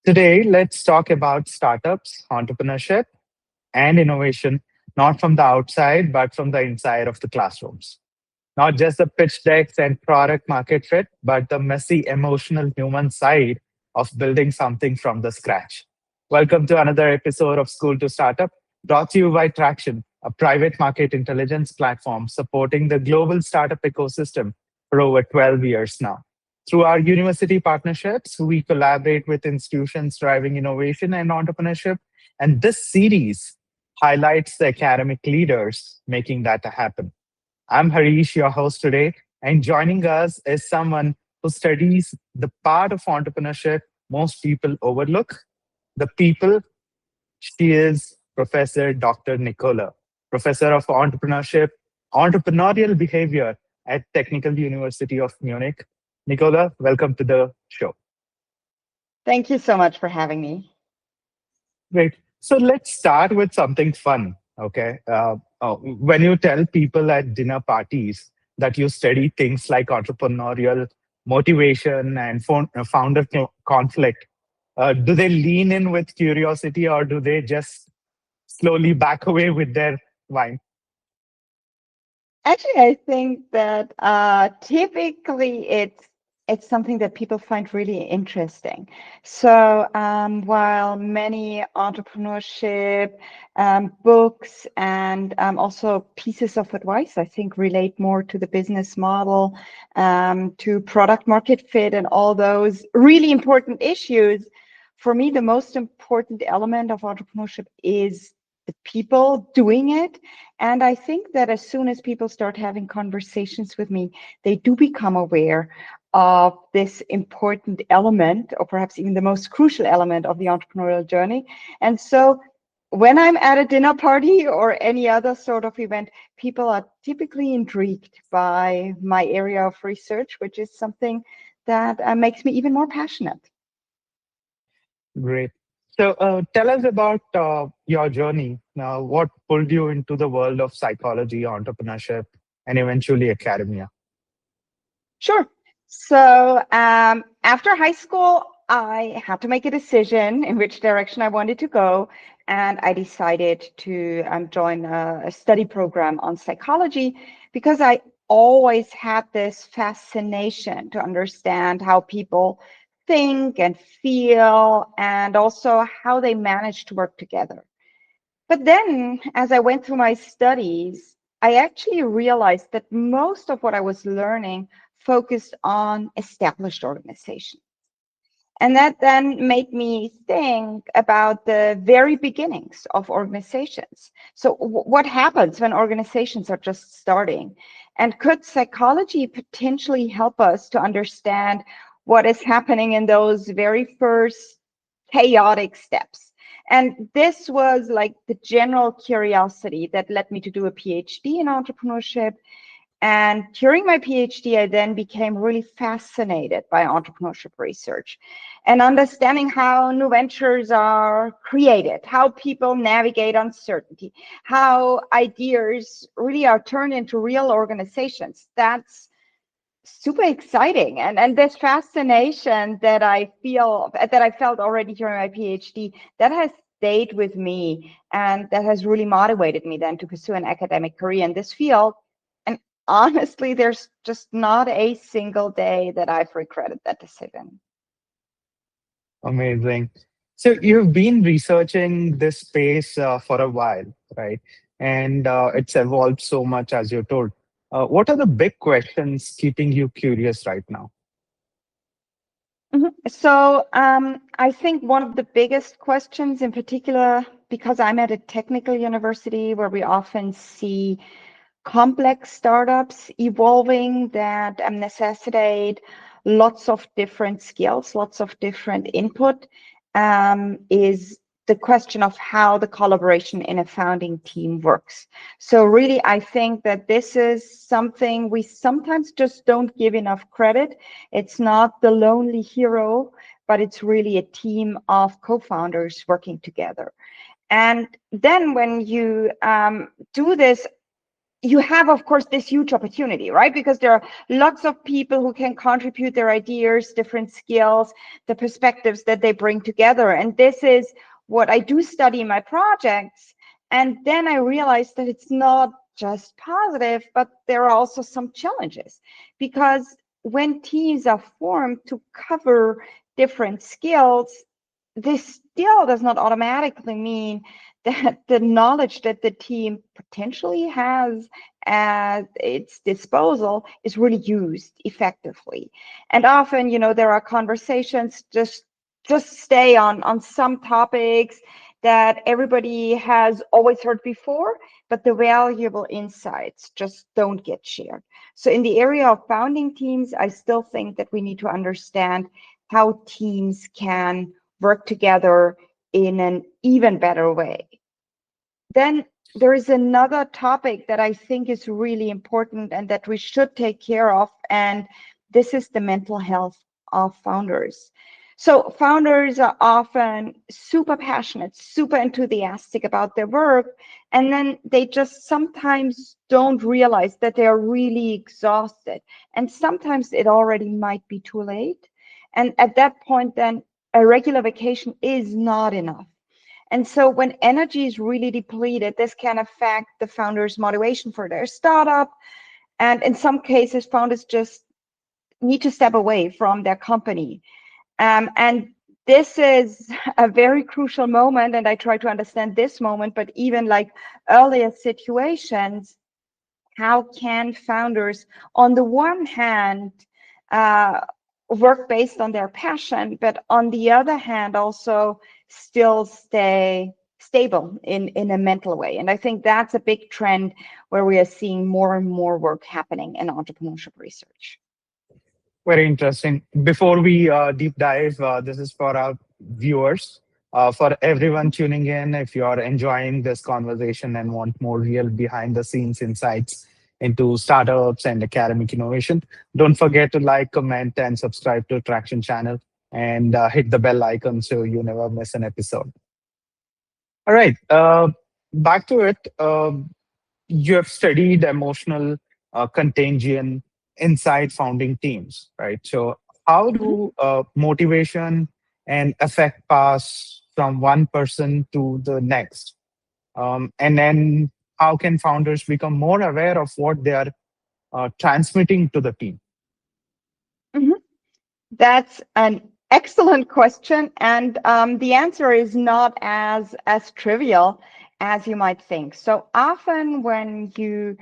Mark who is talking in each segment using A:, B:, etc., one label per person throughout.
A: Today, let's talk about startups, entrepreneurship, and innovation, not from the outside, but from the inside of the classrooms. Not just the pitch decks and product market fit, but the messy, emotional human side of building something from the scratch. Welcome to another episode of School to Startup, brought to you by Tracxn, a private market intelligence platform supporting the global startup ecosystem for over 12 years now. Through our university partnerships, we collaborate with institutions driving innovation and entrepreneurship. And this series highlights the academic leaders making that happen. I'm Harish, your host today, and joining us is someone who studies the part of entrepreneurship most people overlook, the people. She is Professor Dr. Nicola, Professor of Entrepreneurship, Entrepreneurial Behavior at Technical University of Munich. Nicola, welcome to the show.
B: Thank you so much for having me.
A: Great. So let's start with something fun. Okay. When you tell people at dinner parties that you study things like entrepreneurial motivation and founder conflict, do they lean in with curiosity or do they just slowly back away with their wine?
B: Actually, I think that typically it's something that people find really interesting. So while many entrepreneurship books and also pieces of advice, I think, relate more to the business model, to product market fit, and all those really important issues, for me, the most important element of entrepreneurship is the people doing it. And I think that as soon as people start having conversations with me, they do become aware of this important element, or perhaps even the most crucial element of the entrepreneurial journey. And so when I'm at a dinner party or any other sort of event, people are typically intrigued by my area of research, which is something that makes me even more passionate.
A: Great. So tell us about your journey. Now, what pulled you into the world of psychology, entrepreneurship, and eventually academia?
B: Sure. So after high school, I had to make a decision in which direction I wanted to go. And I decided to join a study program on psychology because I always had this fascination to understand how people think and feel, and also how they manage to work together. But then, as I went through my studies, I actually realized that most of what I was learning focused on established organizations. And that then made me think about the very beginnings of organizations. So, what happens when organizations are just starting? And could psychology potentially help us to understand what is happening in those very first chaotic steps? And this was like the general curiosity that led me to do a PhD in entrepreneurship. And during my PhD, I then became really fascinated by entrepreneurship research and understanding how new ventures are created, how people navigate uncertainty, how ideas really are turned into real organizations. That's super exciting. And this fascination that I felt already during my PhD, that has stayed with me, and that has really motivated me then to pursue an academic career in this field. And honestly, there's just not a single day that I've regretted that decision.
A: Amazing. So you've been researching this space for a while, right? And it's evolved so much, as you told. What are the big questions keeping you curious right now?
B: So I think one of the biggest questions in particular, because I'm at a technical university where we often see complex startups evolving that necessitate lots of different skills, lots of different input, is the question of how the collaboration in a founding team works. So really, I think that this is something we sometimes just don't give enough credit. It's not the lonely hero, but it's really a team of co-founders working together. And then when you do this you have, of course, this huge opportunity, right? Because there are lots of people who can contribute their ideas, different skills, the perspectives that they bring together. And this is what I do study in my projects. And then I realized that it's not just positive, but there are also some challenges, because when teams are formed to cover different skills, this still does not automatically mean that the knowledge that the team potentially has at its disposal is really used effectively. And often, there are conversations just stay on some topics that everybody has always heard before, but the valuable insights just don't get shared. So in the area of founding teams, I still think that we need to understand how teams can work together in an even better way. Then there is another topic that I think is really important and that we should take care of, and this is the mental health of founders. So founders are often super passionate, super enthusiastic about their work, and then they just sometimes don't realize that they are really exhausted. And sometimes it already might be too late. And at that point, then a regular vacation is not enough. And so when energy is really depleted, this can affect the founder's motivation for their startup. And in some cases, founders just need to step away from their company. And this is a very crucial moment. And I try to understand this moment, but even like earlier situations, how can founders, on the one hand, work based on their passion, but on the other hand, also still stay stable in a mental way? And I think that's a big trend where we are seeing more and more work happening in entrepreneurship research.
A: Very interesting. Before we deep dive, this is for our viewers. For everyone tuning in, if you are enjoying this conversation and want more real behind the scenes insights into startups and academic innovation, don't forget to like, comment, and subscribe to Tracxn channel, and hit the bell icon so you never miss an episode. All right, back to it. You have studied emotional contagion inside founding teams, right? So, how
B: Mhm.
A: do motivation and affect pass from one person to the next? And then, how can founders become more aware of what they are transmitting to the team?
B: Mhm. That's an excellent question, and the answer is not as trivial as you might think. So often when you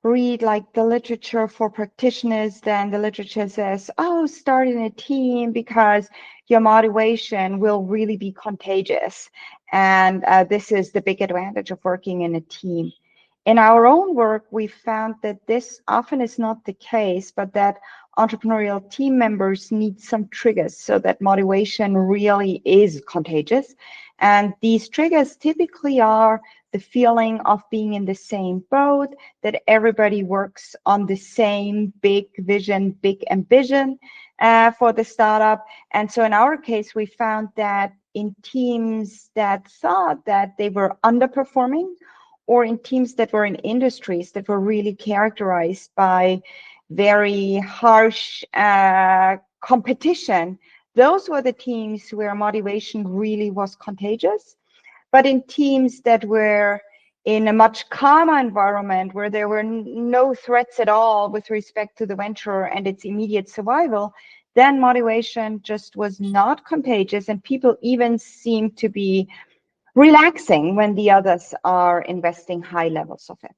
B: read like the literature for practitioners, then the literature says, oh, start in a team because your motivation will really be contagious. And this is the big advantage of working in a team. In our own work, we found that this often is not the case, but that entrepreneurial team members need some triggers so that motivation really is contagious. And these triggers typically are the feeling of being in the same boat, that everybody works on the same big vision, big ambition for the startup. And so in our case, we found that in teams that thought that they were underperforming, or in teams that were in industries that were really characterized by very harsh competition, those were the teams where motivation really was contagious. But in teams that were in a much calmer environment, where there were no threats at all with respect to the venture and its immediate survival, then motivation just was not contagious, and people even seemed to be relaxing when the others are investing high levels of it.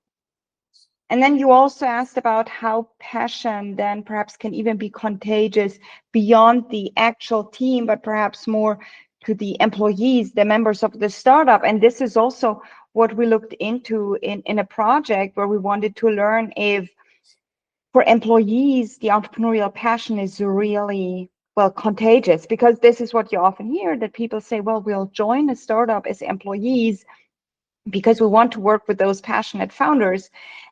B: And then you also asked about how passion then perhaps can even be contagious beyond the actual team, but perhaps more to the employees, the members of the startup. And this is also what we looked into in a project where we wanted to learn if for employees, the entrepreneurial passion is really, well, contagious, because this is what you often hear, that people say, well, we'll join a startup as employees because we want to work with those passionate founders.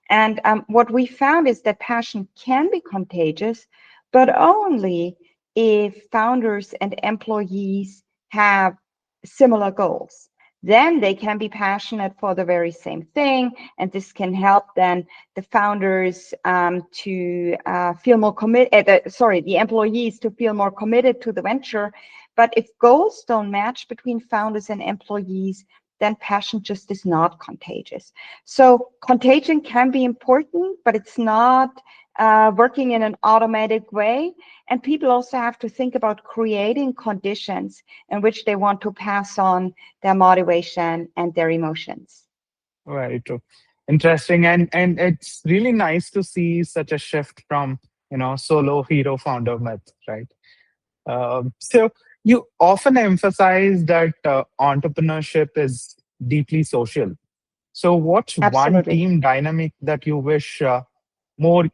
B: And what we found is that passion can be contagious, but only if founders and employees have similar goals. then they can be passionate for the very same thing, and this can help then the founders to feel more committed, the employees to feel more committed to the venture. But if goals don't match between founders and employees, then passion just is not contagious. So contagion can be important, but it's not working in an automatic way. And people also have to think about creating conditions in which they want to pass on their motivation and their emotions.
A: Very true. Interesting. And it's really nice to see such a shift from, solo hero founder myth, right? So you often emphasize that entrepreneurship is deeply social. So what's one
B: Absolutely.
A: team dynamic that you wish more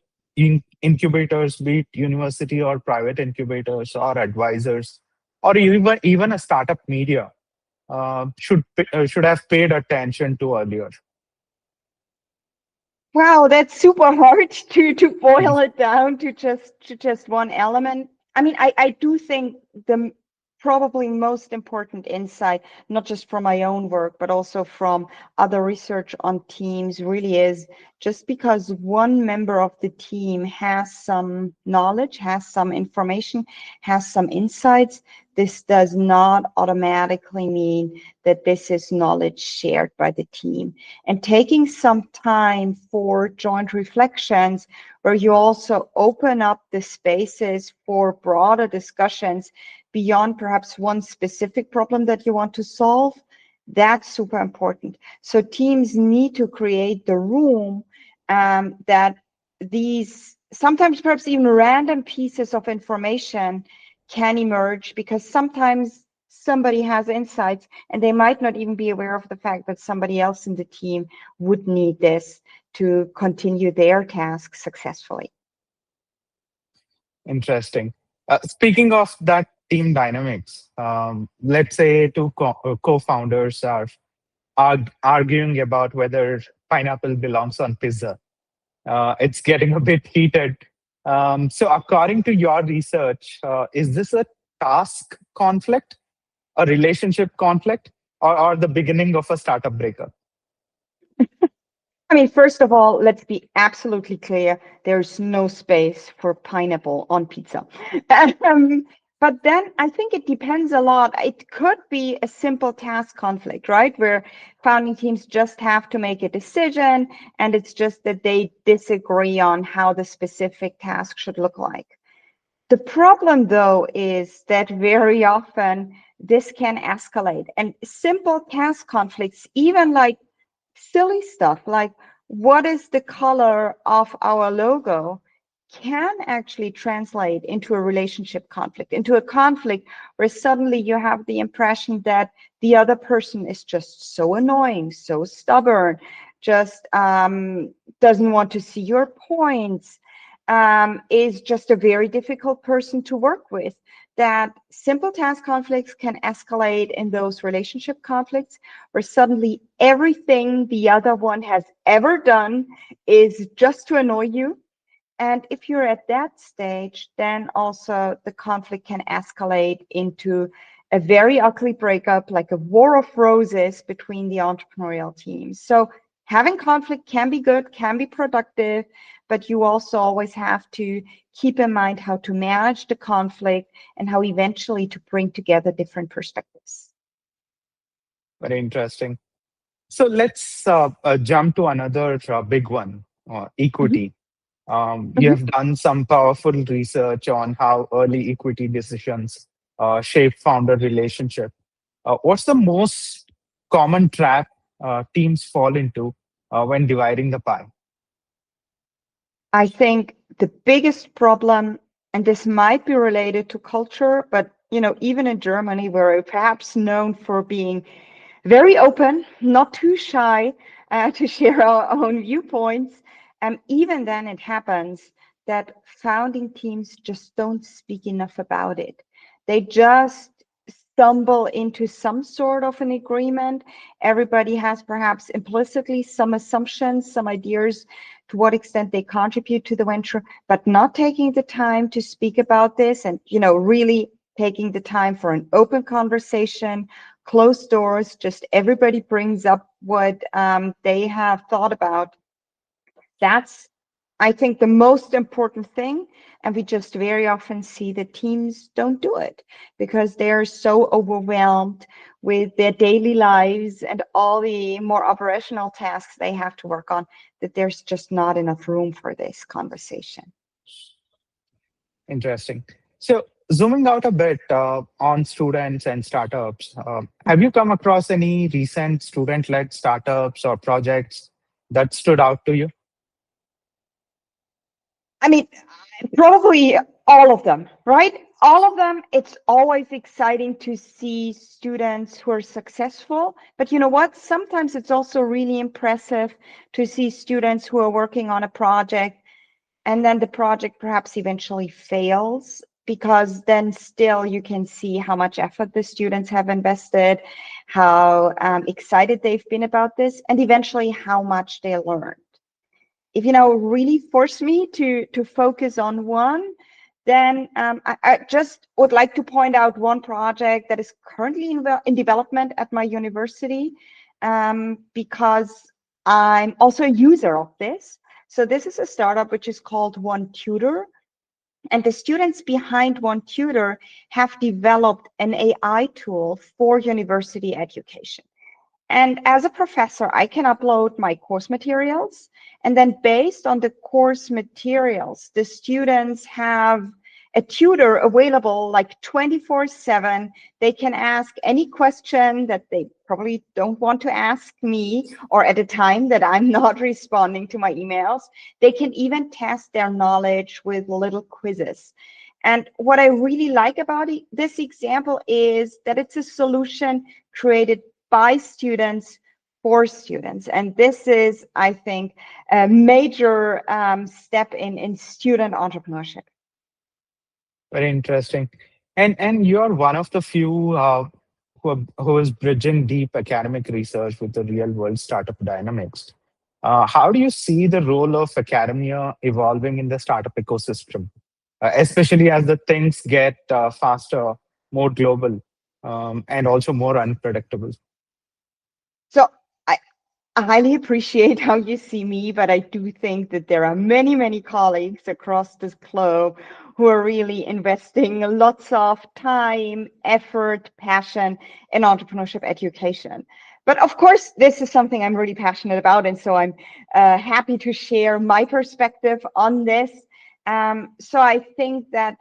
A: incubators, be it university or private incubators or advisors, or even a startup media should have paid attention to earlier?
B: Wow, that's super hard to boil it down to just one element. I mean, I do think the probably most important insight, not just from my own work, but also from other research on teams, really is just because one member of the team has some knowledge, has some information, has some insights, this does not automatically mean that this is knowledge shared by the team. And taking some time for joint reflections where you also open up the spaces for broader discussions beyond perhaps one specific problem that you want to solve, that's super important. So teams need to create the room that these sometimes perhaps even random pieces of information can emerge, because sometimes somebody has insights and they might not even be aware of the fact that somebody else in the team would need this to continue their task successfully.
A: Interesting. Speaking of that team dynamics, let's say two co-founders are arguing about whether pineapple belongs on pizza. It's getting a bit heated. So, according to your research, is this a task conflict, a relationship conflict, or the beginning of a startup breakup?
B: I mean, first of all, let's be absolutely clear. There's no space for pineapple on pizza. Um, but then I think it depends a lot. It could be a simple task conflict, right? Where founding teams just have to make a decision, and it's just that they disagree on how the specific task should look like. The problem, though, is that very often this can escalate, and simple task conflicts, even like silly stuff like what is the color of our logo, can actually translate into a relationship conflict, into a conflict where suddenly you have the impression that the other person is just so annoying, so stubborn, just doesn't want to see your points, is just a very difficult person to work with. That simple task conflicts can escalate in those relationship conflicts where suddenly everything the other one has ever done is just to annoy you. And if you're at that stage, then also the conflict can escalate into a very ugly breakup, like a war of roses between the entrepreneurial teams. So having conflict can be good, can be productive, but you also always have to keep in mind how to manage the conflict and how eventually to bring together different perspectives.
A: Very interesting. So let's jump to another big one,
B: Mhm,
A: equity. You
B: mhm.
A: have done some powerful research on how early equity decisions shape founder relationship. What's the most common trap teams fall into when dividing the pie?
B: I think the biggest problem, and this might be related to culture, but even in Germany, we're perhaps known for being very open, not too shy to share our own viewpoints. Even then, it happens that founding teams just don't speak enough about it. They just stumble into some sort of an agreement. Everybody has perhaps implicitly some assumptions, some ideas to what extent they contribute to the venture, but not taking the time to speak about this and, really taking the time for an open conversation, closed doors, just everybody brings up what they have thought about. That's, I think, the most important thing. And we just very often see that teams don't do it because they're so overwhelmed with their daily lives and all the more operational tasks they have to work on, that there's just not enough room for this conversation.
A: Interesting. So, zooming out a bit on students and startups, have you come across any recent student led startups or projects that stood out to you?
B: I mean, probably all of them, right? All of them. It's always exciting to see students who are successful. But you know what? Sometimes it's also really impressive to see students who are working on a project and then the project perhaps eventually fails, because then still you can see how much effort the students have invested, how excited they've been about this, and eventually how much they learned. If really force me to focus on one, then I just would like to point out one project that is currently in development at my university, because I'm also a user of this. So this is a startup which is called One Tutor, and the students behind One Tutor have developed an AI tool for university education. And as a professor, I can upload my course materials. And then based on the course materials, the students have a tutor available like 24/7. They can ask any question that they probably don't want to ask me, or at a time that I'm not responding to my emails. They can even test their knowledge with little quizzes. And what I really like about this example is that it's a solution created by students for students. And this is, I think, a major step in student entrepreneurship.
A: Very interesting. And you're one of the few who is bridging deep academic research with the real world startup dynamics. How do you see the role of academia evolving in the startup ecosystem, especially as the things get faster, more global, and also more unpredictable?
B: So I highly appreciate how you see me, but I do think that there are many, many colleagues across this globe who are really investing lots of time, effort, passion in entrepreneurship education. But of course, this is something I'm really passionate about, and so I'm happy to share my perspective on this. So I think that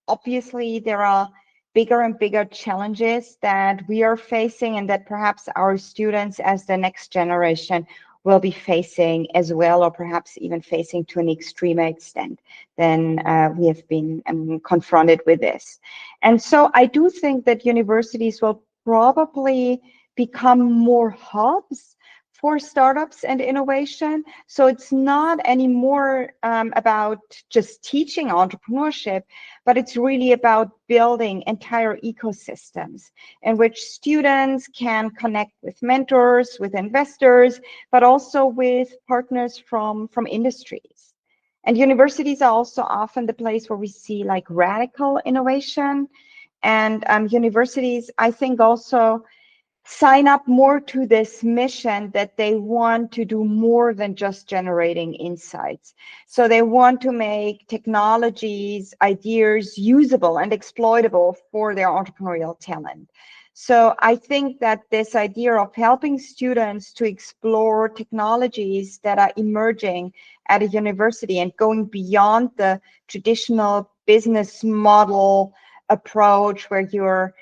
B: obviously there are bigger and bigger challenges that we are facing, and that perhaps our students as the next generation will be facing as well, or perhaps even facing to an extreme extent than we have been confronted with this. And so I do think that universities will probably become more hubs for startups and innovation. So it's not anymore about just teaching entrepreneurship, but it's really about building entire ecosystems in which students can connect with mentors, with investors, but also with partners from industries. And universities are also often the place where we see like radical innovation. And universities, I think, also sign up more to this mission that they want to do more than just generating insights. So they want to make technologies, ideas usable and exploitable for their entrepreneurial talent. So I think that this idea of helping students to explore technologies that are emerging at a university and going beyond the traditional business model approach where you're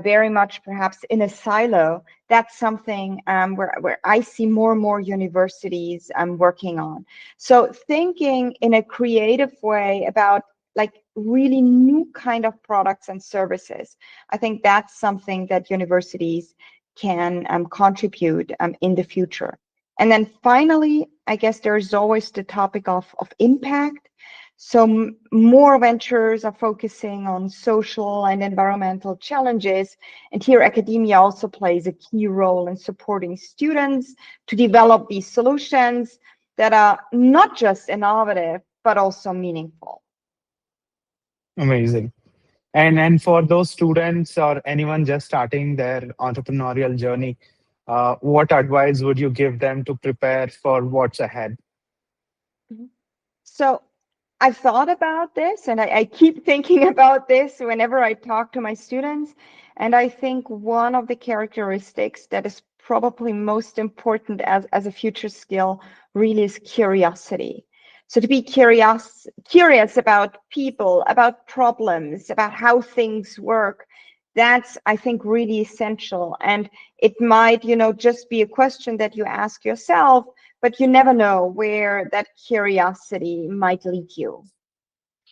B: very much perhaps in a silo, that's something where I see more and more universities working on. So thinking in a creative way about like really new kind of products and services, I think that's something that universities can contribute in the future. And then finally, I guess there's always the topic of impact. So more ventures are focusing on social and environmental challenges. And here academia also plays a key role in supporting students to develop these solutions that are not just innovative, but also meaningful.
A: Amazing. And for those students or anyone just starting their entrepreneurial journey, what advice would you give them to prepare for what's ahead?
B: Mhm. So I've thought about this and I keep thinking about this whenever I talk to my students. And I think one of the characteristics that is probably most important as a future skill really is curiosity. So to be curious about people, about problems, about how things work, that's, I think, really essential. And it might, just be a question that you ask yourself, but you never know where that curiosity might lead you.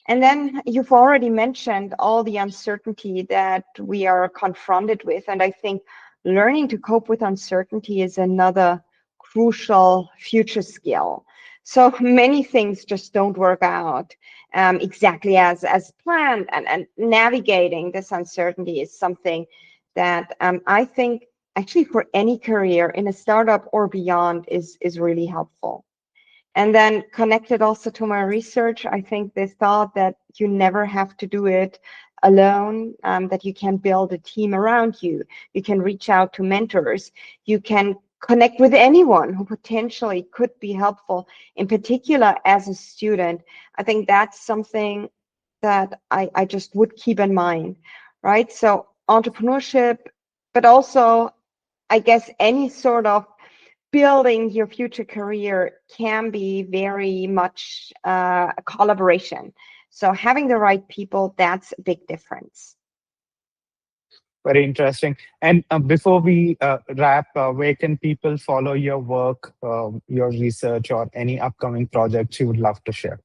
B: And then you've already mentioned all the uncertainty that we are confronted with. And I think learning to cope with uncertainty is another crucial future skill. So many things just don't work out exactly as planned. And navigating this uncertainty is something that I think actually for any career in a startup or beyond is really helpful. And then connected also to my research, I think this thought that you never have to do it alone, that you can build a team around you. You can reach out to mentors. You can connect with anyone who potentially could be helpful, in particular as a student. I think that's something that I just would keep in mind, right? So entrepreneurship, but also, I guess, any sort of building your future career can be very much a collaboration. So having the right people, that's a big difference.
A: Very interesting. And before we wrap, where can people follow your work, your research, or any upcoming projects you would love to share?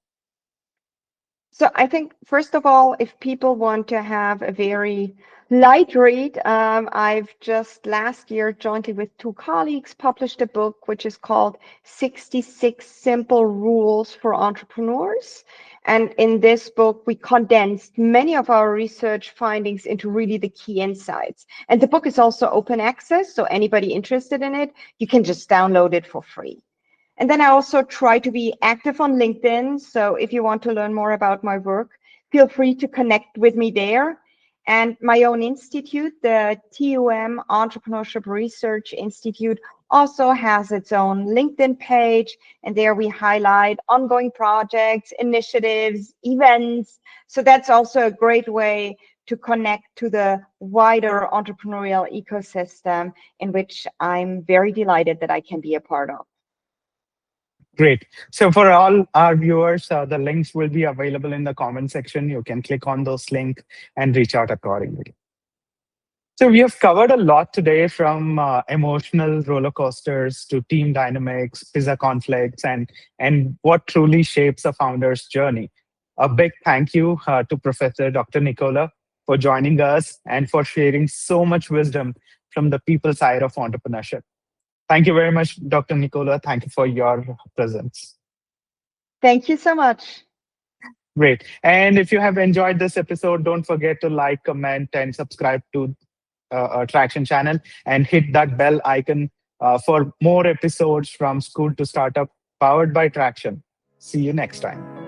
B: So I think, first of all, if people want to have a very light read, I've just last year, jointly with two colleagues, published a book which is called 66 Simple Rules for Entrepreneurs. And in this book, we condensed many of our research findings into really the key insights. And the book is also open access, so anybody interested in it, you can just download it for free. And then I also try to be active on LinkedIn. So if you want to learn more about my work, feel free to connect with me there. And my own institute, the TUM Entrepreneurship Research Institute, also has its own LinkedIn page. And there we highlight ongoing projects, initiatives, events. So that's also a great way to connect to the wider entrepreneurial ecosystem, in which I'm very delighted that I can be a part of.
A: Great. So for all our viewers, the links will be available in the comment section. You can click on those links and reach out accordingly. So we have covered a lot today, from emotional roller coasters to team dynamics, pizza conflicts, and what truly shapes a founder's journey. A big thank you to Professor Dr. Nicola for joining us and for sharing so much wisdom from the people side of entrepreneurship. Thank you very much, Dr. Nicola. Thank you for your presence.
B: Thank you so much.
A: Great. And if you have enjoyed this episode, don't forget to like, comment, and subscribe to Tracxn channel, and hit that bell icon for more episodes from School to Startup, powered by Tracxn. See you next time.